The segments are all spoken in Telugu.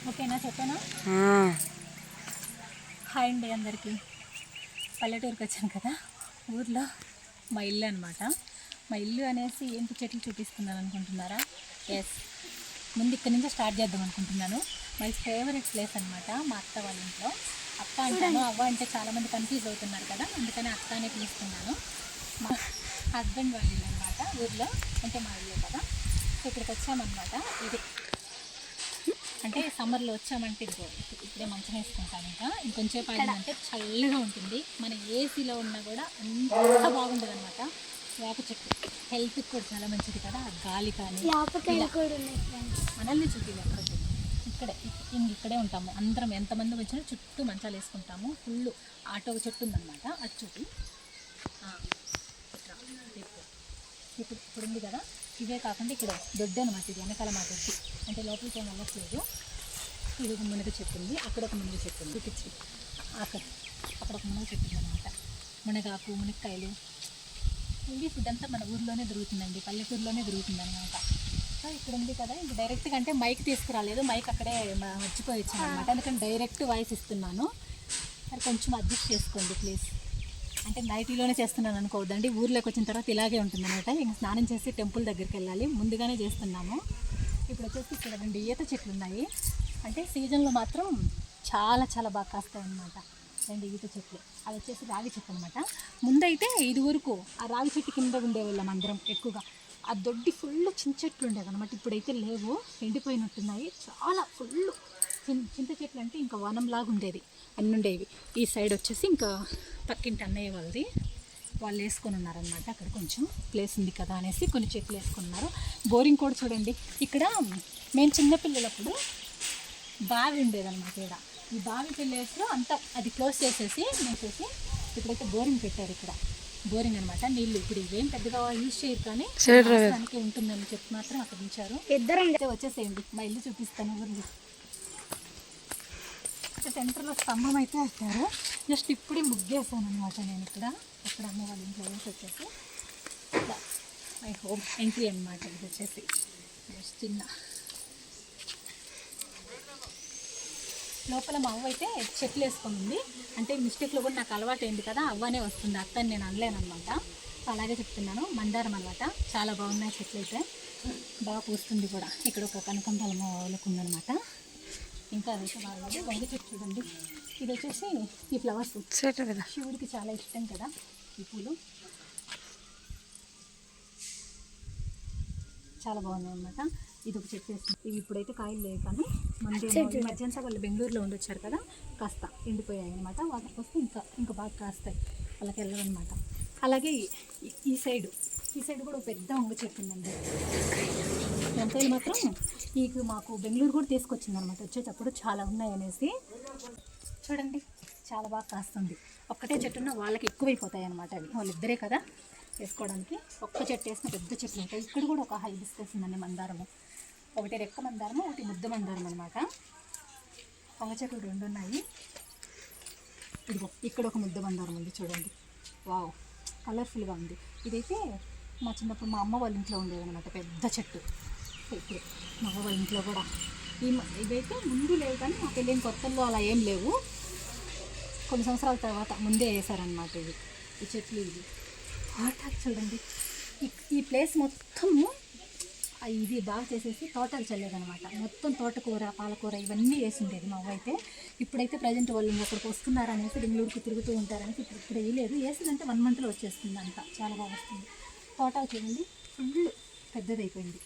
ఓకేనా చెప్పానా? హాయ్ అండి అందరికీ. పల్లెటూరుకి వచ్చాను కదా, ఊర్లో మా ఇల్లు అనమాట. మా ఇల్లు అనేసి ఏంటి చెట్లు చూపిస్తున్నాను అనుకుంటున్నారా? ఎస్, ముందు ఇక్కడి నుంచే స్టార్ట్ చేద్దాం అనుకుంటున్నాను. మై ఫేవరెట్ ప్లేస్ అనమాట. మా అత్త వాళ్ళ ఇంట్లో. అత్త అంటాను, అవ్వ అంటే చాలామంది కన్ఫ్యూజ్ అవుతున్నారు కదా, అందుకని అత్త అనే పిలుస్తున్నాను. మా హస్బెండ్ వాళ్ళ ఇల్లు అనమాట, ఊర్లో అంటే మా ఇల్లు కదా. సో ఇక్కడికి వచ్చామన్నమాట. ఇది అంటే సమ్మర్లో వచ్చామంటే ఇప్పుడే మంచం వేసుకుంటాం. ఇంకొంచెం అంటే చల్లగా ఉంటుంది. మన ఏసీలో ఉన్నా కూడా అంత బాగుంటుంది అనమాట. వేప చెట్టు హెల్త్కి కూడా చాలా మంచిది కదా, గాలి కానీ. మనల్ని చూపించాలి అక్కడ ఇక్కడే ఇక్కడే ఉంటాము అందరం. ఎంతమంది వచ్చినా చుట్టూ మంచాలు వేసుకుంటాము. ఫుల్ ఆటో చెట్టు ఉందన్నమాట. అది చూపి ఇప్పుడు ఉంది కదా. ఇవే కాకుండా ఇక్కడ దొడ్డు అనమాట. ఇది వెనకాల మా దొడ్డు, అంటే లోపలికి ఏం వెళ్ళట్లేదు. ఇది ఒక మునగ చెట్టు ఉంది, అక్కడ ఒక మునగ చెట్టు ఉంది. చూపించి అక్కడ ఒక మునగ చెట్టు ఉంది అనమాట. మునగాకు, మునక్కాయలు, ఇది ఫుడ్ అంతా మన ఊర్లోనే దొరుకుతుందండి, పల్లెటూరులోనే దొరుకుతుంది అనమాట. సో ఇక్కడ ఉంది కదా, ఇంక డైరెక్ట్గా అంటే మైక్ తీసుకురాలేదు, మైక్ అక్కడే మర్చిపోయి వచ్చాను అనమాట. అందుకని డైరెక్ట్ వాయిస్ ఇస్తున్నాను. అది కొంచెం అడ్జస్ట్ చేసుకోండి ప్లీజ్. అంటే నైటీలోనే చేస్తున్నాను అనుకోవద్దండి, ఊర్లోకి వచ్చిన తర్వాత ఇలాగే ఉంటుంది అనమాట. ఇంక స్నానం చేసి టెంపుల్ దగ్గరికి వెళ్ళాలి, ముందుగానే చేస్తున్నాము. ఇప్పుడు వచ్చేసి ఇక్కడ 2 ఈత చెట్లు ఉన్నాయి. అంటే సీజన్లో మాత్రం చాలా చాలా బాగా కాస్తాయి అన్నమాట. 2 ఈత చెట్లు. అది వచ్చేసి రాగి చెట్టు అనమాట. ముందైతే ఇది వరకు ఆ రాగి చెట్టు కింద ఉండేవాళ్ళం అందరం ఎక్కువగా. ఆ దొడ్డి ఫుల్ చింత చెట్లు ఉండేది అనమాట. ఇప్పుడైతే లేవు, ఎండిపోయినట్టున్నాయి. చాలా ఫుల్ చింత చెట్లు అంటే ఇంకా వనంలాగా ఉండేది, అన్నీ ఉండేవి. ఈ సైడ్ వచ్చేసి ఇంకా పక్కింటి అన్నయ్య వాళ్ళది, వాళ్ళు వేసుకొని ఉన్నారనమాట. అక్కడ కొంచెం ప్లేస్ ఉంది కదా అనేసి కొన్ని చెట్లు వేసుకున్నారు. బోరింగ్ కూడా చూడండి. ఇక్కడ మేము చిన్నపిల్లలప్పుడు బావి ఉండేదన్నమాట. ఇక్కడ ఈ బావి పిల్లేసి అంతా అది క్లోజ్ చేసేసి మేసేసి ఇప్పుడైతే బోరింగ్ పెట్టారు. ఇక్కడ బోరింగ్ అనమాట. నీళ్ళు ఇప్పుడు ఇవేం పెద్దగా యూజ్ చేయరు, కానీ దానికి ఉంటుందని చెప్పి మాత్రం అక్కడ ఉంచారు. ఇద్దరం వచ్చేసేయండి, మా ఇల్లు చూపిస్తాను. ఊరిలో సెంటర్లో స్తంభం అయితే పెట్టారు. జస్ట్ ఇప్పుడే ముగ్గేసాను అనమాట నేను ఇక్కడ. అక్కడ అమ్మ వాళ్ళ ఇంట్లో వేసి వచ్చేసి మై హోమ్ ఎంట్రీ అనమాట. ఇది వచ్చేసి చిన్న లోపల మా అవ్వ అయితే చెట్లు వేసుకుంది. అంటే మిస్టేక్లో కూడా నాకు అలవాటు అయింది కదా, అవ్వనే వస్తుంది, అత్తని నేను అనలేనమాట. అలాగే చెప్తున్నాను. మందారం అనమాట, చాలా బాగున్నాయి చెట్లు అయితే, బాగా పూస్తుంది కూడా. ఇక్కడ ఒక కనకంబరం వాళ్ళకు ఉందనమాట. ఇంకా అదైతే బాగుంది. వంగ చెట్టు చూడండి. ఇది వచ్చేసి ఈ ఫ్లవర్స్ శివుడికి చాలా ఇష్టం కదా ఈ పూలు, చాలా బాగున్నాయి అనమాట. ఇది ఒక చెట్టు వేస్తుంది. ఇవి ఇప్పుడైతే కాయలు లేవు, కానీ మధ్యాహ్నం వాళ్ళు బెంగళూరులో ఉండొచ్చారు కదా, కాస్త ఎండిపోయాయి అనమాట. వాటికి వస్తే ఇంకా బాగా కాస్తాయి, వాళ్ళకి వెళ్ళవన్నమాట. అలాగే ఈ సైడ్ కూడా ఒక పెద్ద వంగ చెట్టు ఉందండి. వంకాయలు మాత్రం మాకు బెంగళూరు కూడా తీసుకొచ్చిందనమాట వచ్చేటప్పుడు, చాలా ఉన్నాయి అనేసి. చూడండి చాలా బాగా కాస్తుంది. ఒక్కటే చెట్టున్న వాళ్ళకి ఎక్కువైపోతాయి అనమాట. అవి వాళ్ళిద్దరే కదా వేసుకోవడానికి. ఒక్క చెట్టు వేసిన పెద్ద చెట్లు ఉంటాయి. ఇక్కడ కూడా ఒక హైబిస్కస్ ఉందండి, మందారము. ఒకటి రెక్క మందారము, ఒకటి ముద్ద మందారం అనమాట. వంగ చెట్లు 2 ఉన్నాయి. ఇదిగో ఇక్కడ ఒక ముద్ద మందారం ఉంది చూడండి. వావ్, కలర్ఫుల్గా ఉంది. ఇదైతే మా చిన్నప్పుడు మా అమ్మ వాళ్ళ ఇంట్లో ఉండేదన్నమాట, పెద్ద చెట్టు. ఇప్పుడు మా అమ్మ వాళ్ళ ఇంట్లో కూడా ఇవైతే ముందు లేవు, కానీ మా పెళ్ళిన కొత్తల్లో అలా ఏం లేవు. కొన్ని సంవత్సరాల తర్వాత ముందే వేసారనమాట ఈ చెట్లు. ఇది తోట చూడండి. ఈ ప్లేస్ మొత్తము ఇది బాగా చేసేసి తోటలు చల్లేదనమాట. మొత్తం తోటకూర, పాలకూర ఇవన్నీ వేసి ఉండేది మా అవ్వ అయితే. ఇప్పుడైతే ప్రజెంట్ వాళ్ళు అక్కడికి వస్తున్నారనేసి, బెంగళూరుకి తిరుగుతూ ఉంటారనేసి ఇప్పుడు వేయలేదు. వేసిందంటే 1 మంత్లో వచ్చేస్తుంది అంతా, చాలా బాగా వస్తుంది. తోటలు చూడండి ఫుల్ పెద్దదైపోయింది.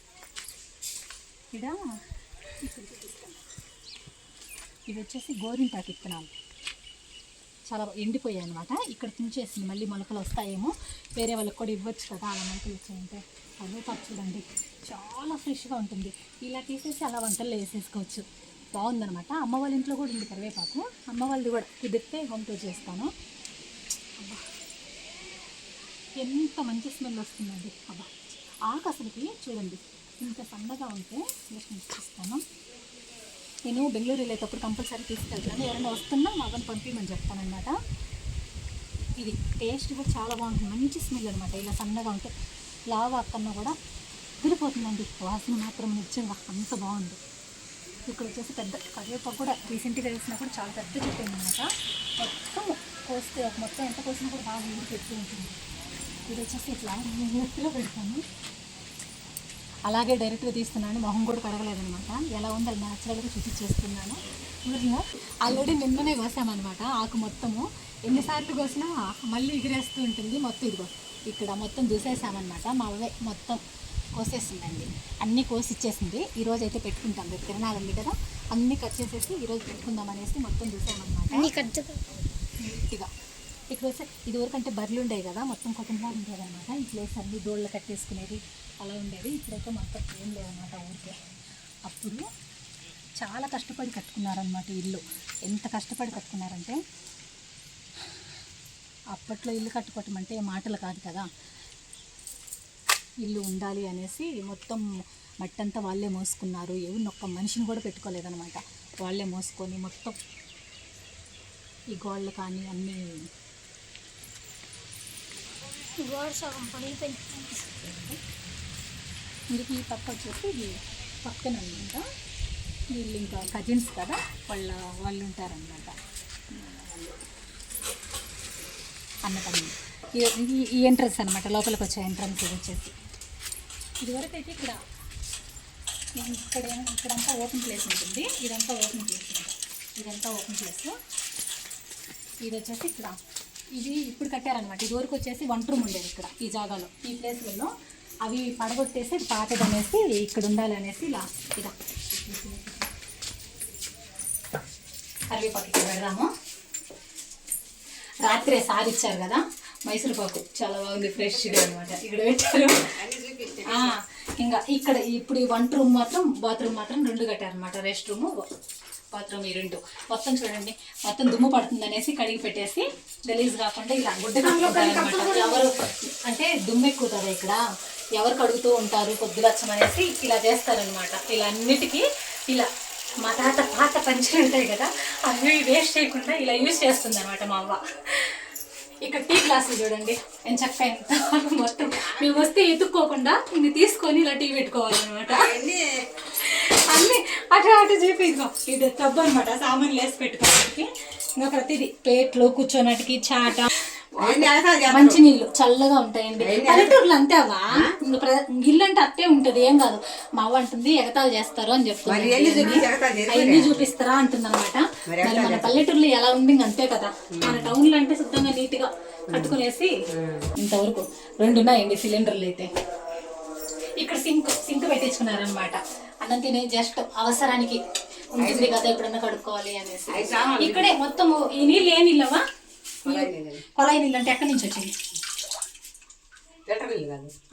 ఇక్కడ ఇది వచ్చేసి గోరింటాకు విత్తనాలు, చాలా ఎండిపోయాయి అనమాట. ఇక్కడ తుంచేసింది, మళ్ళీ మొలకలు వస్తాయేమో, వేరే వాళ్ళకి కూడా ఇవ్వచ్చు కదా అలా మొలకలు వచ్చాయంటే. కరివేపాకు చూడండి చాలా ఫ్రెష్గా ఉంటుంది. ఇలా తీసేసి అలా వంటల్లో వేసేసుకోవచ్చు, బాగుందనమాట. అమ్మ వాళ్ళ ఇంట్లో కూడా ఉంది కరివేపాకు, అమ్మ వాళ్ళది కూడా కుదిరితే హోమ్ టూర్ చేస్తాను. అబ్బా ఎంత మంచి స్మెల్ వస్తుందండి. అబ్బా ఆకు అసలుకి చూడండి ఇంత సన్నగా ఉంటే ఇస్తాను. నేను బెంగళూరు వెళ్ళేటప్పుడు కంపల్సరీ తీసుకెళ్తాను. ఎవరైనా వస్తున్నా మాకు పంపించమని చెప్తానమాట. ఇది టేస్ట్ కూడా చాలా బాగుంటుంది, మంచి స్మెల్ అనమాట. ఇలా సన్నగా ఉంటే లావా అక్కన్నా కూడా తిరిగిపోతుందండి, వాసన మాత్రం నిజంగా అంత బాగుంది. ఇక్కడ వచ్చేసి పెద్ద కరివేపాకు కూడా రీసెంట్గా వేసినా కూడా చాలా పెద్ద చెట్టు అన్నమాట. మొత్తం కోస్తే మొత్తం ఎంత కోసినా కూడా బాగా నీళ్ళు పెడుతూ ఉంటుంది. ఇది వచ్చేసి ఇట్లా నెత్తిలో పెడతాను, అలాగే డైరెక్ట్గా తీస్తున్నాను, మొహం కూడా కడగలేదనమాట. ఎలా ఉందో అది న్యాచురల్గా చూపించేస్తున్నాను. ఊరిలో ఆల్రెడీ నిన్ననే కోసామన్నమాట. ఆకు మొత్తము ఎన్నిసార్లు కోసినా మళ్ళీ ఎగిరేస్తూ ఉంటుంది. మొత్తం ఇదిగో ఇక్కడ మొత్తం దూసేసామన్నమాట. మా అవే మొత్తం కోసేసిందండి, అన్నీ కోసి ఇచ్చేసింది. ఈరోజు అయితే పెట్టుకుంటాం, రేపు తిరణాలు ఉంది కదా, అన్నీ కట్ చేసేసి ఈరోజు పెట్టుకుందాం అనేసి మొత్తం దూసామన్నమాట. నీట్గా ఇక్కడ వస్తే ఇదివరకు అంటే బర్రెలు ఉండేవి కదా, మొత్తం కుటుంబాలు ఉండేది అనమాట. ఈ ప్లేస్ అన్ని డోళ్ళు కట్టేసుకునేది అలా ఉండేది. ఇప్పుడైతే మొత్తం ఏం లేదన్నమాట ఊరికే. అప్పుడు చాలా కష్టపడి కట్టుకున్నారనమాట ఇల్లు. ఎంత కష్టపడి కట్టుకున్నారంటే, అప్పట్లో ఇల్లు కట్టుకోవటం అంటే మాటలు కాదు కదా, ఇల్లు ఉండాలి అనేసి మొత్తం మట్టంతా వాళ్ళే మోసుకున్నారు. ఎవరిని ఒక్క మనిషిని కూడా పెట్టుకోలేదనమాట, వాళ్ళే మోసుకొని మొత్తం ఈ గోళ్ళు కానీ అన్నీ ఇందుకు ఈ పక్క వచ్చేసి ఇది పక్కన అనమాట. వీళ్ళు ఇంకా కజిన్స్ కదా, వాళ్ళు ఉంటారనమాట అన్నతమ్ముడు. ఈ ఎంట్రన్స్ అనమాట, లోపలికి వచ్చే ఎంట్రన్స్ ఇది వచ్చేసి. ఇదివరకు అయితే ఇక్కడంతా ఓపెన్ ప్లేస్ ఉంటుంది. ఇదంతా ఓపెన్ ప్లేస్ ఉంటుంది, ఇదంతా ఓపెన్ ప్లేస్. ఇది వచ్చేసి ఇక్కడ ఇది ఇప్పుడు కట్టారనమాట. ఇదివరకు వచ్చేసి 1 రూమ్ ఉండేది ఇక్కడ ఈ జాగాలో, ఈ ప్లేస్లలో. అవి పడగొట్టేసి పాతది అనేసి ఇక్కడ ఉండాలి అనేసి ఇలా ఇదా కరివేపాకు ఇక్కడ పెడదాము. రాత్రే సారిచ్చారు కదా మైసూర్ పాకు, చాలా బాగుంది, ఫ్రెష్గా అనమాట. ఇక్కడ పెట్టారు. ఇంకా ఇక్కడ ఇప్పుడు ఈ 1 రూమ్ మాత్రం, బాత్రూమ్ మాత్రం 2 కట్టారనమాట. రెస్ట్ రూము, బాత్రూమ్, ఈ 2 మొత్తం చూడండి. మొత్తం దుమ్ము పడుతుంది అనేసి కడిగి పెట్టేసి గలీజ్ కాకుండా ఇలా గుడ్డ కట్టుకుంటారనమాట. ఎవరు అంటే దుమ్ము ఎక్కువ కదా ఇక్కడ, ఎవరు కడుగుతూ ఉంటారు పొద్దులచ్చం అనేసి ఇలా చేస్తారనమాట. ఇలా అన్నిటికీ ఇలా మా తాత పాత పంచులు ఉంటాయి కదా, అవి వేస్ట్ చేయకుండా ఇలా యూజ్ చేస్తుంది అనమాట మా అవ్వ. ఇక్కడ టీ గ్లాసులు చూడండి ఎంత చక్కగా, ఎంత మొత్తం మేము వస్తే ఎత్తుక్కోకుండా ఇన్ని తీసుకొని ఇలా టీ పెట్టుకోవాలన్నమాట. అన్నీ అటు చెప్పి ఇదిగో ఇది టబ్ అనమాట, సామాన్లు వేసి పెట్టుకోవడానికి. ఇంకా ప్రతిదీ ప్లేట్లు, కూర్చోనటికి, చాట, మంచి నీళ్ళు చల్లగా ఉంటాయండి. పల్లెటూరులో అంతే అవ్వా, ఇల్లు అంటే అట్టే ఉంటది, ఏం కాదు. మా అవ్వ అంటుంది ఎగతాలు చేస్తారు అని చెప్తుంది, అవన్నీ చూపిస్తారా అంటుంది అనమాట. మరి మన పల్లెటూరులో ఎలా ఉంది అంతే కదా. మన టౌన్లో అంటే శుద్ధంగా నీట్ గా కట్టుకునేసి. ఇంతవరకు 2 ఉన్నాయండి సిలిండర్లు అయితే. ఇక్కడ సింక్ పెట్టించుకున్నారనమాట. అన్నం తినే జస్ట్ అవసరానికి ఉంటుంది కదా, ఎప్పుడన్నా కడుక్కోవాలి అనేసి. ఇక్కడే మొత్తం ఈ నీళ్ళు ఏ నీళ్ళవా, కొలాయి నీళ్ళు అంటే ఎక్కడి నుంచి వచ్చింది?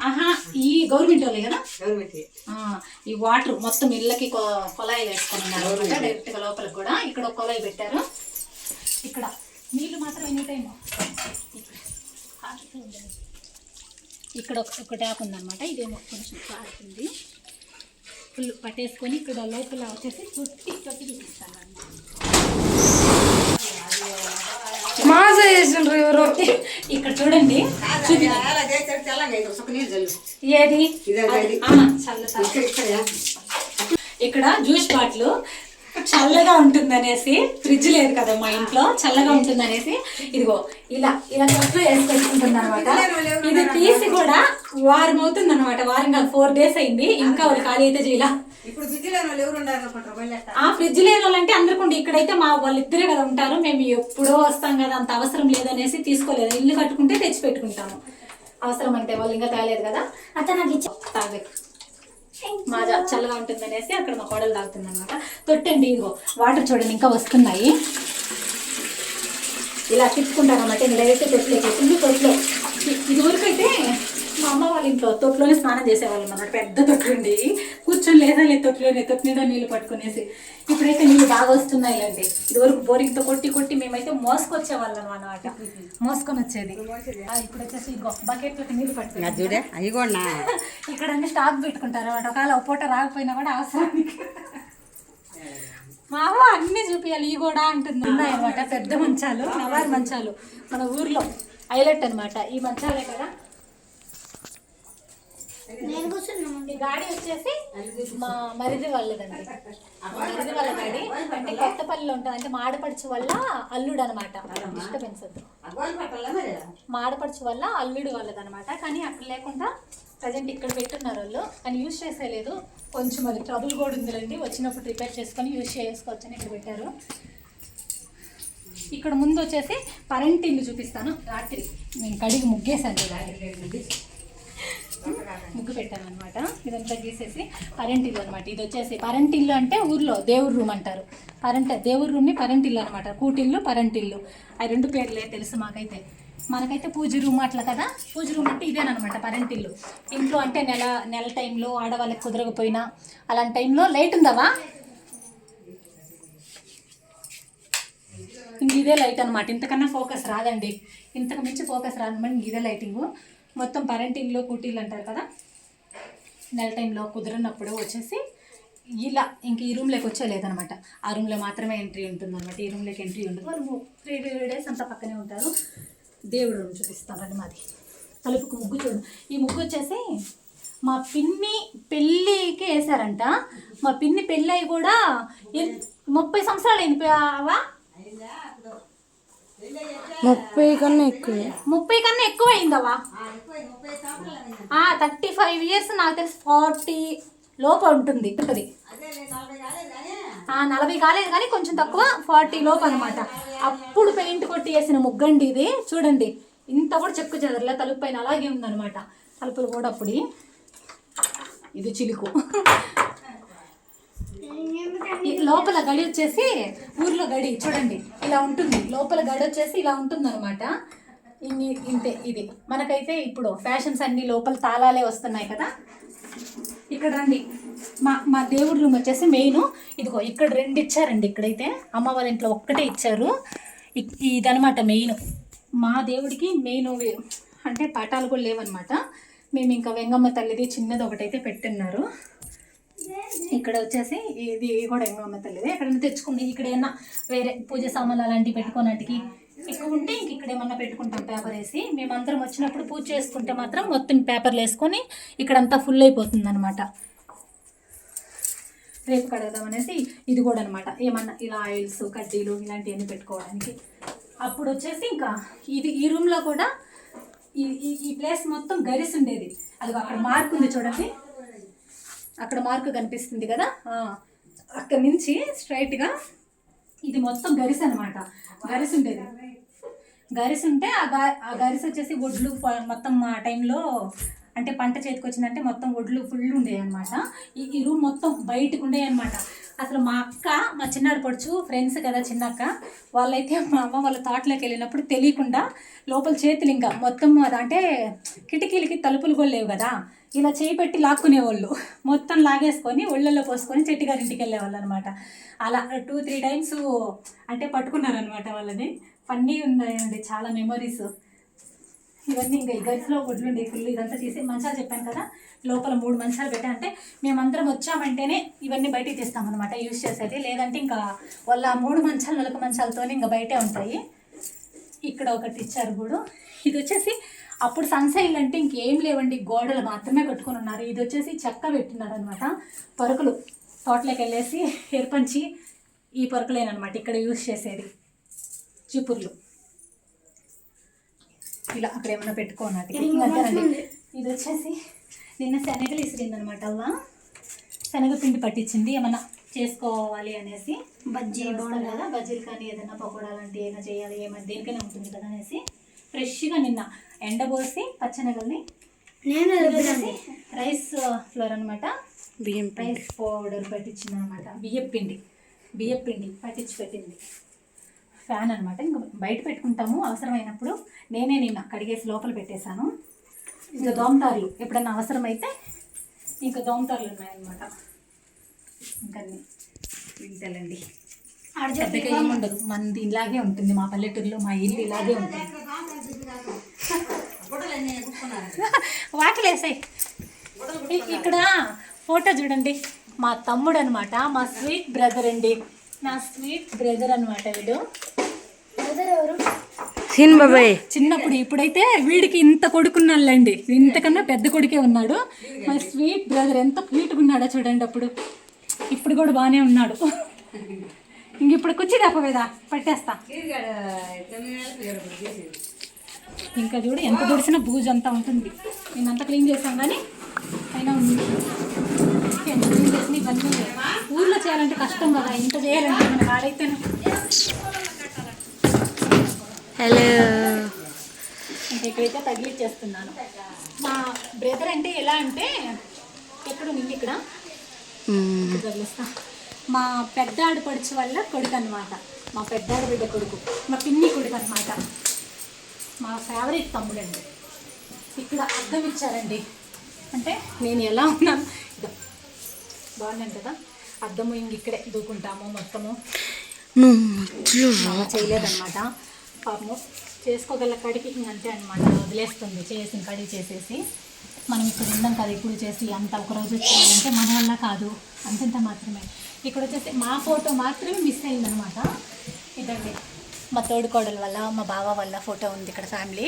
ఆహా, ఈ గవర్నమెంట్ వాళ్ళే కదా. ఈ వాటర్ మొత్తం ఇళ్ళకి కొలాయిలు వేసుకొని ఉన్నారు డైరెక్ట్ గా లోపలికి కూడా. ఇక్కడ ఒక కొలాయి పెట్టారు. ఇక్కడ నీళ్ళు మాత్రం ఎనీ టైం ఇక్కడ ఒక ట్యాప్ ఉందన్నమాట. ఇదేమో కొంచెం కారుతుంది, ఫుల్ పట్టేసుకొని ఇక్కడ లోపల వచ్చేసి చుట్టి చూపిస్తాను అన్నమాట. ఇక్కడ చూడండి, ఏది ఇక్కడ జ్యూస్ బాటిల్ చల్లగా ఉంటుంది అనేసి, ఫ్రిడ్జ్ లేదు కదా మా ఇంట్లో, చల్లగా ఉంటుంది అనేసి ఇదిగో ఇలా తొట్లో వేసుకొచ్చుకుంటుంది అనమాట. ఇది తీసి కూడా వారం అవుతుంది అనమాట, వారం కాదు 4 days అయింది. ఇంకా వాళ్ళు ఖాళీ అయితే చేయాల. ఫ్రిడ్జ్ లేని వాళ్ళంటే అందరికండి, ఇక్కడైతే మా వాళ్ళిద్దరే కదా ఉంటారు. మేము ఎప్పుడో వస్తాం కదా, అంత అవసరం లేదనేసి తీసుకోలేదు. ఇల్లు కట్టుకుంటే తెచ్చి పెట్టుకుంటాము, అవసరం అంటే వాళ్ళు ఇంకా తేలేదు కదా. అతను నాకు ఇచ్చి తాగಬೇಕು, మాజా చల్లగా ఉంటుంది అనేసి అక్కడ మా కోడలు తాగుతుంది అనమాట. తొట్టండి, ఇదిగో వాటర్ చూడండి ఇంకా వస్తున్నాయి. ఇలా తిప్పుకుంటారు అన్నమాట. డైరెక్ట్ తొట్టులోకి ఫుల్ తొట్లో. ఇదివరకు అయితే మా అమ్మ వాళ్ళ ఇంట్లో తొట్టులోనే స్నానం చేసేవాళ్ళం అన్నమాట. పెద్ద తొట్లు ఉండి కూర్చొని లేదా తొట్టులోనే, తొట్టు మీద నీళ్ళు పట్టుకునేసి. ఇప్పుడైతే నీళ్ళు బాగా వస్తున్నాయి అండి. ఇదివరకు బోరింగ్తో కొట్టి మేమైతే మోసుకొచ్చేవాళ్ళం అన్నమాట, మోసుకొని వచ్చేది. ఇప్పుడు వచ్చేసి ఇదిగో బకెట్లకి నీళ్ళు పట్టుకుని ఇక్కడ అన్ని స్టాక్ పెట్టుకుంటారు అన్నమాట. ఒకవేళ ఒక పూట రాకపోయినా కూడా అవసరానికి. మా అవ్వ అన్నీ చూపించాలి, ఇవి కూడా అంటుంది. ఉన్నాయన్నమాట పెద్ద మంచాలు, నవారు మంచాలు, మన ఊర్లో హైలైట్ అనమాట ఈ మంచాలే కదా. గాడి వచ్చేసి మా మరిది వాళ్ళదండి. మరిది వాళ్ళ గాడి అంటే కొత్తపల్లిలో ఉంటుంది. అంటే మాడపడుచు వల్ల అల్లుడు అనమాట. డిస్టర్బెన్స్ వద్దు. మాడపడుచు వల్ల అల్లుడు వాళ్ళదనమాట. కానీ అక్కడ లేకుండా ప్రజెంట్ ఇక్కడ పెట్టున్నారు వాళ్ళు. కానీ యూజ్ చేసేలేదు. కొంచెం అది ట్రబుల్ కూడా ఉందిలేండి. వచ్చినప్పుడు రిపేర్ చేసుకొని యూజ్ చేసుకోవచ్చు అని ఇక్కడ పెట్టారు. ఇక్కడ ముందు వచ్చేసి పరెంట్ ఇల్లు చూపిస్తాను. రాత్రి నేను కడిగి ముగ్గేసాను. ముగ్గు పెట్టాను అనమాట. ఇదంతా గీసేసి పరెంట్ ఇల్లు అనమాట. ఇది వచ్చేసి పరెంట్ ఇల్లు అంటే ఊర్లో దేవుడు రూమ్ అంటారు. దేవుడు రూమ్ని పరెంట్ ఇల్లు అనమాట. కూటిల్లు పరెంట్ ఇల్లు ఆ రెండు పేర్లే తెలుసు మాకైతే. మనకైతే పూజ రూమ్ అట్లా కదా. పూజ రూమ్ అంటే ఇదేనమాట పరెంట్ ఇల్లు. ఇంట్లో అంటే నెల టైంలో ఆడవాళ్ళకి కుదరకపోయినా అలాంటి టైంలో లైట్ ఉందావా, ఇంక ఇదే లైట్ అనమాట. ఇంతకన్నా ఫోకస్ రాదండి. ఇంతకు మించి ఫోకస్ రాదన్నమాట. ఇదే లైటింగు. మొత్తం పరెంట్ ఇల్లు కూటీలు అంటారు కదా. నెల టైంలో కుదరనప్పుడు వచ్చేసి ఇలా ఇంక ఈ రూమ్లోకి వచ్చేలేదనమాట. ఆ రూమ్లో మాత్రమే ఎంట్రీ ఉంటుంది అనమాట. ఈ రూమ్లోకి ఎంట్రీ ఉండదు. వాళ్ళు 3 days అంతా పక్కనే ఉంటారు. దేవుడు రూమ్ చూపిస్తారండి మాది. తలుపుకు ముగ్గు చూడండి. ఈ ముగ్గు వచ్చేసి మా పిన్ని పెళ్ళికి వేసారంట. మా పిన్ని పెళ్ళి అయి కూడా 30 సంవత్సరాలు అయింది. 30 కన్నా ఎక్కువ అయిందవా? 35 years నాకు తెలిసి 40 లోపు ఉంటుంది. 40 కాలేదు కానీ కొంచెం తక్కువ, 40 లోపు అనమాట. అప్పుడు పెయింట్ కొట్టి వేసిన ముగ్గండి ఇది. చూడండి ఇంత కూడా చెక్కు చెదరలే. తలుపు పైన అలాగే ఉందనమాట. తలుపులు కూడా అప్పుడు. ఇది చిలుకు. లోపల గడి వచ్చేసి ఊర్లో గడి చూడండి ఇలా ఉంటుంది. లోపల గడి వచ్చేసి ఇలా ఉంటుంది అనమాట. ఇంతే. ఇది మనకైతే ఇప్పుడు ఫ్యాషన్స్ అన్ని లోపల తాళాలే వస్తున్నాయి కదా. ఇక్కడ రండి. మా దేవుడి రూమ్ వచ్చేసి మెయిన్ ఇదిగో ఇక్కడ 2 ఇచ్చారండి. ఇక్కడైతే అమ్మ వాళ్ళ ఇంట్లో ఒక్కటే ఇచ్చారు. ఇదనమాట మెయిన్. మా దేవుడికి మెయిన్ అంటే పటాలు కూడా లేవన్నమాట. మేము ఇంకా వెంగమ్మ తల్లిది చిన్నది ఒకటైతే పెట్టున్నారు. ఇక్కడ వచ్చేసి ఇది కూడా వెంగమ్మ తల్లిది. ఎక్కడైనా తెచ్చుకుంది. ఇక్కడ ఏమన్నా వేరే పూజ సామాన్లు అలాంటివి పెట్టుకోనటికి ఎక్కువ ఉంటే ఇంక ఇక్కడ ఏమన్నా పెట్టుకుంటాం పేపర్ వేసి. మేమందరం వచ్చినప్పుడు పూజ చేసుకుంటే మాత్రం మొత్తం పేపర్లు వేసుకొని ఇక్కడంతా ఫుల్ అయిపోతుంది అనమాట. రేపు కడగదామనేసి ఇది కూడా అనమాట. ఏమన్నా ఇలా ఆయిల్స్ కడ్డీలు ఇలాంటివన్నీ పెట్టుకోవడానికి. అప్పుడు వచ్చేసి ఇంకా ఈ రూమ్లో కూడా ఈ ప్లేస్ మొత్తం గరిసి ఉండేది. అది అక్కడ మార్క్ ఉంది చూడండి. అక్కడ మార్క్ కనిపిస్తుంది కదా. అక్కడి నుంచి స్ట్రైట్గా ఇది మొత్తం గరిసి అనమాట. గరిసి ఉండేది. గరిసి ఉంటే ఆ గరిసి వచ్చేసి ఒడ్లు మొత్తం ఆ టైంలో అంటే పంట చేతికి వచ్చిందంటే మొత్తం ఒడ్లు ఫుల్ ఉండేవి అనమాట. ఈ రూమ్ మొత్తం బయటకు ఉండేవి అనమాట. అసలు మా అక్క మా చిన్నాడు పడుచు ఫ్రెండ్స్ కదా చిన్నక్క వాళ్ళైతే మా అమ్మ వాళ్ళ తోటలోకి వెళ్ళినప్పుడు తెలియకుండా లోపల చేతులు ఇంకా మొత్తం అంటే కిటికీలకి తలుపులు కూడా లేవు కదా. ఇలా చేయి పెట్టి లాక్కునేవాళ్ళు. మొత్తం లాగేసుకొని ఒళ్ళల్లో పోసుకొని చెట్టుగారింటికి వెళ్ళేవాళ్ళు అనమాట. అలా 2-3 times అంటే పట్టుకున్నారనమాట వాళ్ళని. ఫన్నీ ఉన్నాయండి చాలా మెమరీస్. ఇవన్నీ ఇంకా ఈ గరిసిలో గుడ్లుండి ఫుల్ ఇదంతా తీసి మంచాలు చెప్పాను కదా. లోపల 3 మంచాలు పెట్టా. అంటే మేమందరం వచ్చామంటేనే ఇవన్నీ బయటికి తీస్తామన్నమాట యూజ్ చేసేది. లేదంటే ఇంకా వాళ్ళ 3 మంచాలు 4 మంచాలతో ఇంకా బయటే ఉంటాయి. ఇక్కడ ఒకటి ఇచ్చారు కూడా. ఇది వచ్చేసి అప్పుడు సన్సైల్ అంటే ఇంకేం లేవండి. గోడలు మాత్రమే కట్టుకొని ఉన్నారు. ఇది వచ్చేసి చెక్క పెట్టినారు అనమాట. పరుకులు తోటలోకి వెళ్ళేసి ఏర్పంచి ఈ పరుకులేనమాట ఇక్కడ యూజ్ చేసేది. చిపుర్లు ఇలా అక్కడ ఏమైనా పెట్టుకోనట్టు. ఇది వచ్చేసి నిన్న శనగలు ఇసిరిందనమాట. అవ్వ శనగపిండి పట్టించింది ఏమన్నా చేసుకోవాలి అనేసి. బజ్జీ బాగుంది కదా. బజ్జీలు కానీ ఏదైనా పకోడా లాంటివి ఏమైనా చేయాలి ఏమైనా దేనికైనా ఉంటుంది కదా అనేసి ఫ్రెష్గా నిన్న ఎండబోసి పచ్చనగల్ని నేను రైస్ ఫ్లోర్ అనమాట. రైస్ పౌడర్ పట్టించింది అనమాట. బియ్యం పిండి పట్టించి పెట్టింది. ఫ్యాన్ అనమాట. ఇంకా బయట పెట్టుకుంటాము అవసరమైనప్పుడు. నేనే నిన్న కడిగేసి లోపల పెట్టేశాను. ఇంకా దోమతారులు ఎప్పుడన్నా అవసరమైతే ఇంకా దోమతారులు ఉన్నాయన్నమాట. ఇంకా ఇంతేలండి. పెద్దగా ఏమి ఉండదు. మనది ఇలాగే ఉంటుంది. మా పల్లెటూరులో మా ఇల్లు ఇలాగే ఉంటుంది. వాకిలేసాయి. ఇక్కడ ఫోటో చూడండి. మా తమ్ముడు అనమాట. మా స్వీట్ బ్రదర్ అండి. నా స్వీట్ బ్రదర్ అనమాట. వీడు సీన్ బాబాయ్ చిన్నప్పుడు. ఇప్పుడైతే వీడికి ఇంత కొడుకున్నాళ్ళండి, ఇంతకన్నా పెద్ద కొడుకే ఉన్నాడు. మా స్వీట్ బ్రదర్ ఎంత క్యూట్గా ఉన్నాడో చూడండి. అప్పుడు ఇప్పుడు కూడా బాగానే ఉన్నాడు. ఇంక ఇప్పుడు కుర్చీ పట్టేస్తా. ఇంకా చూడు ఎంత దుడిసినా బూజు అంతా ఉంటుంది. నేనంతా క్లీన్ చేసాం కానీ అయినా ఉంది. ఎంత క్లీన్ చేసిన ఇవన్నీ ఊర్లో చేయాలంటే కష్టం కదా, ఇంత చేయాలంటే మన వాడైతే. హలో అంటే ఇక్కడైతే తగిలిచ్చేస్తున్నాను. మా బ్రదర్ అంటే ఎలా అంటే ఎక్కడ నిండి ఇక్కడ తగిలిస్తా. మా పెద్ద ఆడపడుచు వల్ల కొడుకు అనమాట. మా పెద్ద ఆడబిడ్డ కొడుకు, మా పిన్ని కొడుకు అనమాట. మా ఫేవరెట్ తమ్ముడండి. ఇక్కడ అద్దం ఇచ్చారండి, అంటే నేను ఎలా ఉన్నాను బాగున్నాను కదా. అద్దము ఇంక ఇక్కడే దూకుంటాము మొత్తము. చేయలేదన్నమాట పాపము, చేసుకోగల కడికి ఇంకంతే అనమాట. వదిలేస్తుంది చేసిన కడిగి చేసేసి. మనం ఇక్కడ ఉందాం కదా ఇప్పుడు చేసి అంత ఒకరోజు వచ్చేయాలంటే మన వల్ల కాదు, అంతంత మాత్రమే. ఇక్కడ వచ్చేసి మా ఫోటో మాత్రమే మిస్ అయిందనమాట. ఇదండి మా తోడుకోడల వల్ల, మా బావ వల్ల ఫోటో ఉంది ఇక్కడ ఫ్యామిలీ.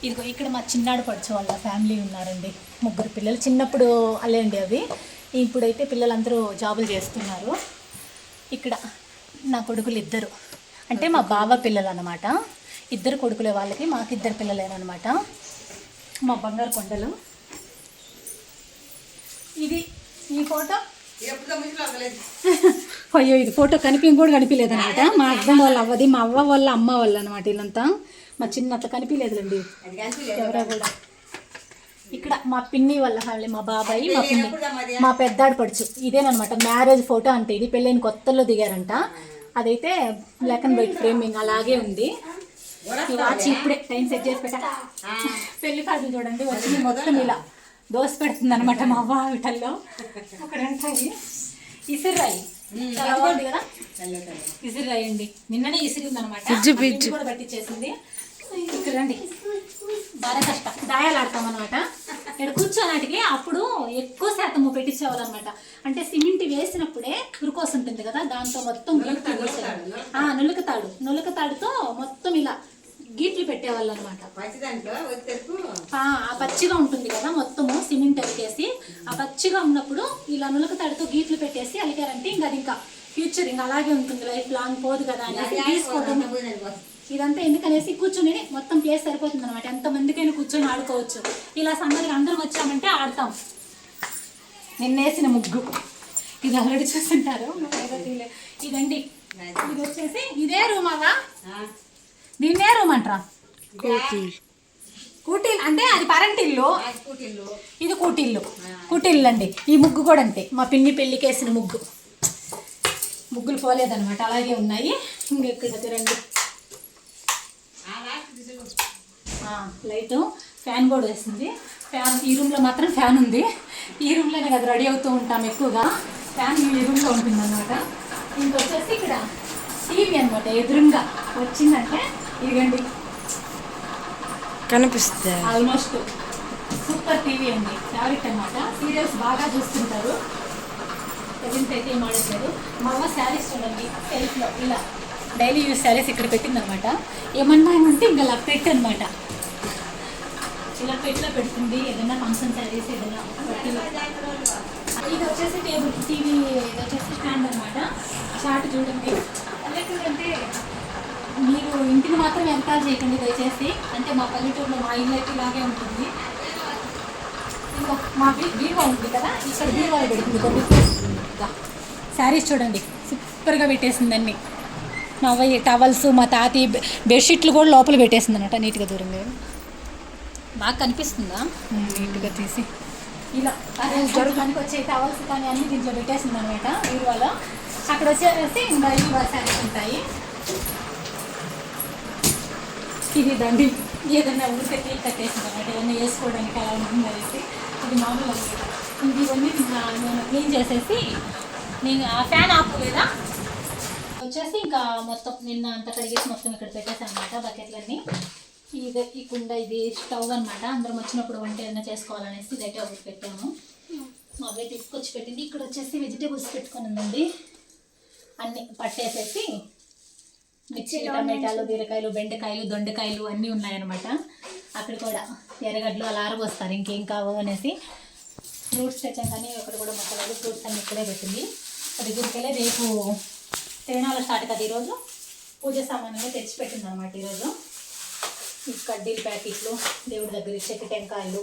ఇదిగో ఇక్కడ మా చిన్నాడు పడుచు వాళ్ళ ఫ్యామిలీ ఉన్నారండి, 3 పిల్లలు. చిన్నప్పుడు అల్లండి అవి. ఇప్పుడైతే పిల్లలందరూ జాబులు చేస్తున్నారు. ఇక్కడ నా కొడుకులు 2, అంటే మా బావ పిల్లలు అనమాట. 2 కొడుకులే వాళ్ళకి, మాకు 2 పిల్లలేనమాట. మా బంగారు కొండలు. ఇది ఈ ఫోటో అయ్యో ఇది ఫోటో కూడా కనిపించలేదనమాట. మా హస్బెండ్ వాళ్ళ అవ్వది, మా అవ్వ వాళ్ళ అమ్మ వాళ్ళు అనమాట. వీళ్ళంతా మా చిన్న అట్లా కనిపించలేదులేండి ఎవరో కూడా. ఇక్కడ మా పిన్ని వాళ్ళ ఫ్యామిలీ, మా బాబాయి, మా పిన్ని, మా పెద్దాడు పడుచు. ఇదేనమాట మ్యారేజ్ ఫోటో. అంటే ఇది పెళ్ళైన కొత్తలో దిగారంట. అదైతే బ్లాక్ అండ్ వైట్ ఫ్రేమింగ్ అలాగే ఉంది. వాచి ఇప్పుడే టైం సెట్ చేసి పెట్టా. పెళ్లి కార్డులు చూడండి వచ్చి మొత్తం ఇలా దోశ పెడుతుంది అనమాట మా అవ్వ వీటల్లో. అక్కడంటాయి ఇసిర్రాయి, చాలా బాగుంది కదా. ఇసిర్రాయి అండి, నిన్ననే ఇసిరింది అనమాట, కూడా పట్టించేసింది. ఇక్కడ రండి, బాగా కష్టం దాయాలు ఆడతాం అనమాట. ఇక్కడ కూర్చోనాటికి అప్పుడు ఎక్కువ శాతం పెట్టించేవాళ్ళు అనమాట. అంటే సిమెంట్ వేసినప్పుడే పురుకోసం ఉంటుంది కదా, దాంతో మొత్తం నులకతాడుతో మొత్తం ఇలా గీట్లు పెట్టేవాళ్ళు అనమాట. ఆ పచ్చిగా ఉంటుంది కదా మొత్తము సిమెంట్ అలికేసి, ఆ పచ్చిగా ఉన్నప్పుడు ఇలా నులకతాడుతో గీట్లు పెట్టేసి అలికారంటే ఇంకా అది ఇంకా ఫ్యూచర్ ఇంకా అలాగే ఉంటుంది, లైఫ్ లాంగ్ పోదు కదా అనేసి తీసుకోవడం. ఇదంతా ఎందుకనేసి కూర్చొని మొత్తం ప్లేస్ సరిపోతుంది అనమాట. ఎంతమందికైనా కూర్చొని ఆడుకోవచ్చు. ఇలా సందడిగా అందరం వచ్చామంటే ఆడతాం. నిన్నేసిన ముగ్గు ఇది ఆల్రెడీ చూస్తుంటారు. ఇదండి, ఇది వచ్చేసి ఇదే రూమ్ అవ్వా, దీన్నే రూమ్ అంటారా. కూటీలు అంటే అది పరంటిల్లు, ఇది కూటిల్లు అండి. ఈ ముగ్గు కూడా అంతే, మా పిన్ని పెళ్ళికి వేసిన ముగ్గులు పోలేదన్నమాట, అలాగే ఉన్నాయి. ఇంకెక్కడ తిరండి లైటు, ఫ్యాన్ కూడా వేసింది. ఫ్యాన్ ఈ రూమ్లో మాత్రం ఫ్యాన్ ఉంది. ఈ రూమ్లోనే కదా రెడీ అవుతూ ఉంటాం ఎక్కువగా. ఫ్యాన్ ఈ రూమ్లో ఉంటుందన్నమాట. ఇంకొచ్చేసి ఇక్కడ టీవీ అనమాట, ఎదురుగా వచ్చిందంటే ఇదిగండి కనిపిస్తుంది. ఆల్మోస్ట్ సూపర్ టీవీ అండి, ఫేవరెట్ అనమాట. సీరియల్స్ బాగా చూస్తుంటారు. ప్రజెంట్ అయితే ఏం ఆడట్లేదు. మా అమ్మ శారీస్ చూడండి సెల్ఫ్లో ఇలా డైలీ యూజ్ శారీస్ ఇక్కడ పెట్టిందనమాట. ఏమన్నా అంటే ఇంకా ఇలా పెట్టనమాట, ఇలా పెట్టిలో పెడుతుంది. ఏదైనా ఫంక్షన్ శారీస్ ఏదైనా. ఇది వచ్చేసి టేబుల్ టీవీ, ఇది వచ్చేసి స్టాండ్ అనమాట. షార్ట్ చూడండి. అంటే మీరు ఇంటిని మాత్రం వెనకాల చేయకండి దయచేసి. అంటే మా పల్లెటూరులో మా ఇల్లు అయితే ఇలాగే ఉంటుంది. ఇంకా మా బీరువా ఉంది కదా, ఇక్కడ బీరువాలు పెడుతుంది కొన్ని శారీస్ చూడండి సూపర్గా పెట్టేసింది అన్ని. మా అవ్వ టవల్స్, మా తాతి బెడ్షీట్లు కూడా లోపల పెట్టేసింది అనమాట. నీట్గా దూరం బాగా కనిపిస్తుందా, నీట్గా తీసి ఇలా జరుగుతానికి వచ్చే టవల్స్ కానీ అన్ని దీంట్లో పెట్టేసింది అనమాట బీరువాలో. అక్కడ వచ్చేసి ఇంకా బీరువా శారీస్ ఉంటాయి. ఇది దండి ఏదైనా ఊరికే తీలు కట్టేసింది అనమాట, ఏదైనా వేసుకోవడానికి అలా ఉంటుంది అనేసి. ఇది మామూలు అనమాట. ఇవన్నీ నేను క్లీన్ చేసేసి నేను ఆ ఫ్యాన్ ఆపులేదా వచ్చేసి ఇంకా మొత్తం నిన్న అంత కడిగేసి మొత్తం ఇక్కడ పెట్టేసాను అనమాట బకెట్లన్నీ. ఇది ఈ కుండ, ఇది స్టవ్ అనమాట. అందరం వచ్చినప్పుడు వంట ఏదైనా చేసుకోవాలనేసి ఇదైతే ఒకటి పెట్టాము. అవే తీసుకొచ్చి పెట్టింది. ఇక్కడ వచ్చేసి వెజిటేబుల్స్ పెట్టుకొని ఉందండి, అన్నీ పట్టేసేసి మిర్చి, టమాటాలు, బీరకాయలు, బెండకాయలు, దొండకాయలు అన్నీ ఉన్నాయన్నమాట. అక్కడ కూడా ఎర్రగడ్డలు అలా ఆరబోస్తారు ఇంకేం కావు అనేసి. ఫ్రూట్స్ తెచ్చాం కానీ ఒకటి కూడా మొక్కలేదు. ఫ్రూట్స్ అన్ని ఇక్కడే పెట్టింది. అది గురికెళ్ళి రేపు తిరణాలు స్టార్ట్ కదా. ఈరోజు పూజ సామాన్లు తెచ్చి పెట్టింది అనమాట. ఈరోజు ఈ కడ్డీలు ప్యాకెట్లు, దేవుడి దగ్గర చెట్టు టెంకాయలు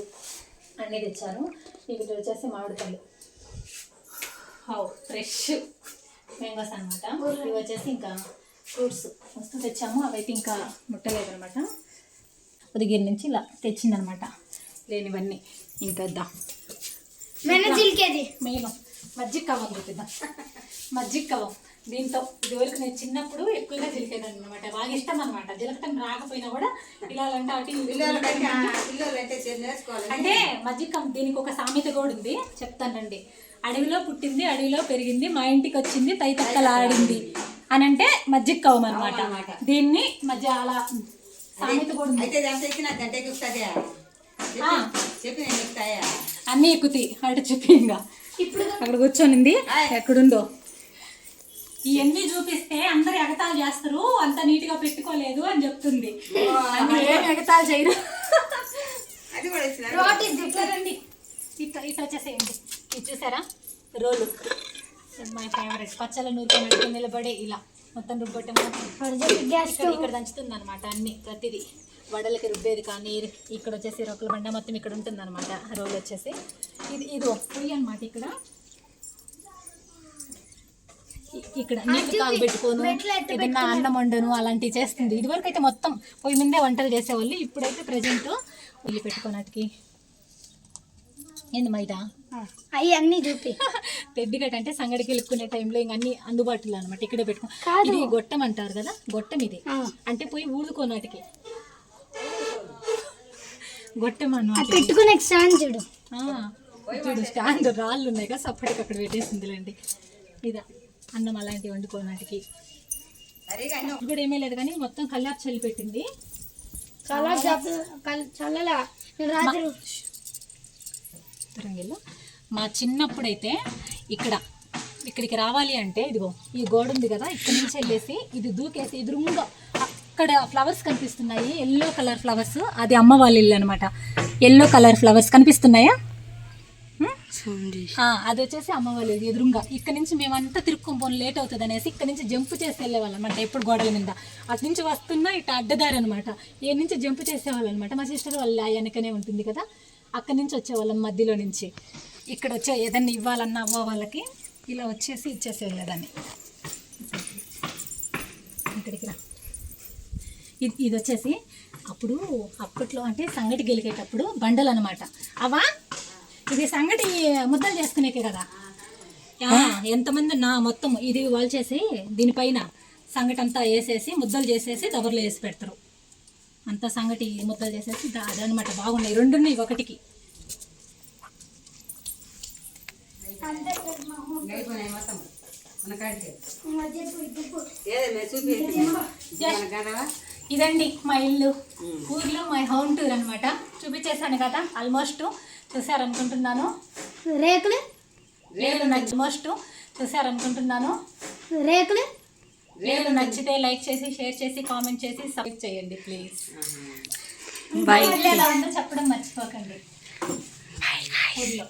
అన్నీ తెచ్చారు. ఇవి వచ్చేసి మామిడికాయలు ఫ్రెష్ మ్యాంగోస్ అనమాట. ఇవి వచ్చేసి ఇంకా ఫ్రూట్స్ వస్తూ తెచ్చాము. అవైతే ఇంకా ముట్టలేదు అనమాట. ఉదగిరి నుంచి ఇలా తెచ్చిందనమాట లేనివన్నీ. ఇంకా మెయిన్ మజ్జిగ కవ్వం చూపిద్దాం. మజ్జిగ కవ్వం దీంతో ఇదివరకు నేను చిన్నప్పుడు ఎక్కువగా జిలికేదాన్ని అనమాట. బాగా ఇష్టం అనమాట. జిలకటం రాకపోయినా కూడా పిల్లలంటే అటు అంటే మజ్జిగ కవ్వం దీనికి ఒక సామెత కూడా ఉంది, చెప్తానండి. అడవిలో పుట్టింది, అడవిలో పెరిగింది, మా ఇంటికి వచ్చింది, తైతక్కలాడింది అని అంటే మజ్జిగ కవ్వం అనమాట. దీన్ని మధ్య అలా సామెత కూడా ఉంది. అన్నీ ఎక్కుతాయి అటు చెప్పి ఇంకా ఇప్పుడు అక్కడ కూర్చొనింది ఎక్కడుందో. ఇవన్నీ చూపిస్తే అందరు ఎగతాలు చేస్తారు, అంత నీట్గా పెట్టుకోలేదు అని చెప్తుంది. ఏం ఎగతాలు చేయరు. రండి ఇట్లా వచ్చేసేయండి. ఇది చూసారా రోలు, మై ఫేవరెట్. పచ్చళ్ళ నూరుకొని నిలబడే ఇలా మొత్తం రుబ్బట్టం ఇక్కడ దంచుతుంది అనమాట. అన్ని ప్రతిదీ వడలకి రుబ్బేది కానీ ఇక్కడ వచ్చేసి రొక్కల బండ మొత్తం ఇక్కడ ఉంటుంది అనమాట. రోల్ వచ్చేసి ఇది పొయ్యి అనమాట. ఇక్కడ నీటి కాగు పెట్టుకోను, ఏదన్నా అన్నం వండను అలాంటివి చేస్తుంది. ఇదివరకు అయితే మొత్తం పొయ్యి మీదే వంటలు చేసేవాళ్ళు. ఇప్పుడైతే ప్రజెంట్ పొయ్యి పెట్టుకోనటికి ఏంది మైదా అవి అన్నీ చూపి తెడ్డిగట్ అంటే సంగడికి వెళ్ళుకునే టైంలో ఇంక అన్ని అందుబాటులో అనమాట. ఇక్కడే పెట్టుకో. ఇది గొట్టం అంటారు కదా, గొట్టం ఇది అంటే పోయి ఊడుకోనాటికి గొట్టం అన్నమాట. పెట్టుకునే స్టాండ్ చూడు, చూడు స్టాండ్ రాళ్ళు ఉన్నాయి కదా, సప్పటికి అక్కడ పెట్టేసిందిలేండి. ఇదా అన్నం అలాంటివి వండుకోనాటికి ఇప్పుడు ఏమీ లేదు కానీ మొత్తం కల్లాపు చల్లి పెట్టింది. తరంగిల్లో మా చిన్నప్పుడైతే ఇక్కడికి రావాలి అంటే ఇదిగో ఈ గోడ ఉంది కదా, ఇక్కడ నుంచి వెళ్ళేసి ఇది దూకేసి ఎదురుగా అక్కడ ఫ్లవర్స్ కనిపిస్తున్నాయి, ఎల్లో కలర్ ఫ్లవర్స్. అది అమ్మ వాళ్ళ ఇల్లు అనమాట. ఎల్లో కలర్ ఫ్లవర్స్ కనిపిస్తున్నాయా? అది వచ్చేసి అమ్మ వాళ్ళు ఎదురుగా. ఇక్కడ నుంచి మేమంతా తిరుక్కొని లేట్ అవుతుంది అనేసి ఇక్కడ నుంచి జంప్ చేసి వెళ్ళేవాళ్ళం అనమాట. ఎప్పుడు గోడల మీద అటు నుంచి వస్తున్నా ఇటు అడ్డదారి అనమాట. ఏ నుంచి జంప్ చేసేవాళ్ళు అనమాట. మా సిస్టర్ వాళ్ళ వెనకనే ఉంటుంది కదా, అక్కడి నుంచి వచ్చేవాళ్ళం మధ్యలో నుంచి. ఇక్కడ వచ్చే ఏదన్నా ఇవ్వాలన్నా అవ్వ వాళ్ళకి ఇలా వచ్చేసి ఇచ్చేసి వెళ్ళేదాన్ని. ఇక్కడికి రా. ఇది వచ్చేసి అప్పట్లో అంటే సంగటి గెలికేటప్పుడు బండలు అనమాట. అవా ఇది సంగటి ముద్దలు చేసుకునేకే కదా. ఎంతమంది మొత్తం ఇది వాళ్ళు చేసి దీనిపైన సంగటి అంతా వేసేసి ముద్దలు చేసేసి దబర్లో వేసి పెడతారు. అంతా సంగటి ముద్దలు చేసేసి అదనమాట. బాగున్నాయి, రెండున్నాయి ఒకటికి. ఇదండి మా ఇల్లు. ఊర్లో మై హోమ్ టూర్ అనమాట. చూపించేసాను కదా, ఆల్మోస్ట్ చూసారనుకుంటున్నాను. రేకులు చూసారనుకుంటున్నాను. రేకులు నచ్చితే లైక్ చేసి, షేర్ చేసి, కామెంట్ చేసి, సబ్స్క్రైబ్ చేయండి ప్లీజ్. బాయ్. ఎలా ఉందో చెప్పడం మర్చిపోకండి. ఊర్లో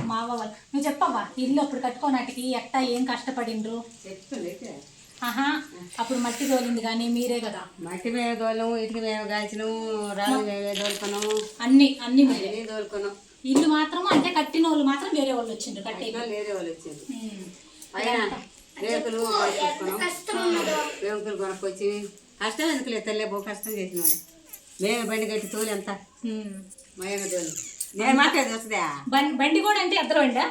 మా వాళ్ళు నువ్వు చెప్పవా ఇల్లు అప్పుడు కట్టుకోనాటికి ఎట్టా ఏం కష్టపడిండ్రు? అప్పుడు మట్టి తోలింది కానీ మీరే కదా. మట్టి మేము తోలము, ఇటుక మేము కాల్చినాము, రాళ్ళు మేమే తోలుకున్నాము, అన్ని మీరే తోలుకున్నాం. ఇల్లు మాత్రం అంటే కట్టిన వాళ్ళు మాత్రం వేరే వాళ్ళు వచ్చిండ్రు, కట్టే వేరే వాళ్ళు వచ్చిండ్రు. అయినా రేకులు రేకులు కొనుక్కొచ్చి కష్టం ఎందుకు లేదు తల్లి, బహు కష్టం చేసిన వాళ్ళు. మేమే బండి కట్టి తోలి ఎంత మేమే తోలి. నేను మాట్లాడేది వస్తుందా? బండి కూడా అంటే ఎద్దరు బండి.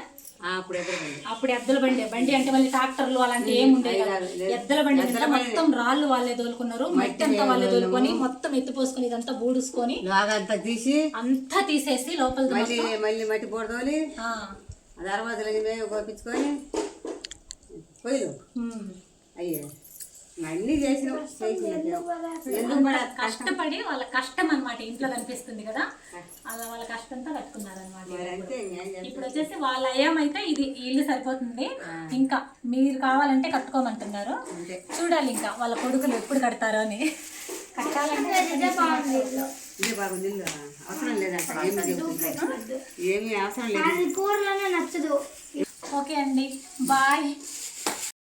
అప్పుడు ఎద్దల బండి అంటే మళ్ళీ ట్రాక్టర్లు అలాంటివి ఏమి ఉండేవి కదా. ఎద్దల బండి మొత్తం రాళ్ళు వాళ్ళే తోలుకున్నారు, మట్టి అంతా వాళ్ళే తోలుకొని మొత్తం ఎత్తిపోసుకొని ఇదంతా బూడుసుకొని అంతా తీసేసి లోపల మళ్ళీ మట్టి పోడదోలి దర్వాజలు మేము కోపించుకొని పోయిలు అయ్యే అన్నీ చేసినావు ఎందుకు మరి అంత కష్టం కష్టపడి వాళ్ళ కష్టం అన్నమాట ఇంట్లో కనిపిస్తుంది కదా, అలా వాళ్ళ కష్టంతో కట్టుకున్నారు అనమాట. మరి అంతే ఇంకా ఏం ఇప్పుడు వచ్చేసి వాళ్ళ అయ్యమైతే ఇది ఈ ఇల్లు సరిపోతుంది, ఇంకా మీరు కావాలంటే కట్టుకోమంటున్నారు. అంతే. చూడాలి ఇంకా వాళ్ళ కొడుకులు ఎప్పుడు కడతారో అని. కట్టాలంటే ఇదే బాగుంది ఇల్లు అవసరం లేదంట ఏమి చెబుతున్నా ఏమీ అవసరం లేదు అది కూరలోనే నచ్చదు. ఓకే అండి, బాయ్.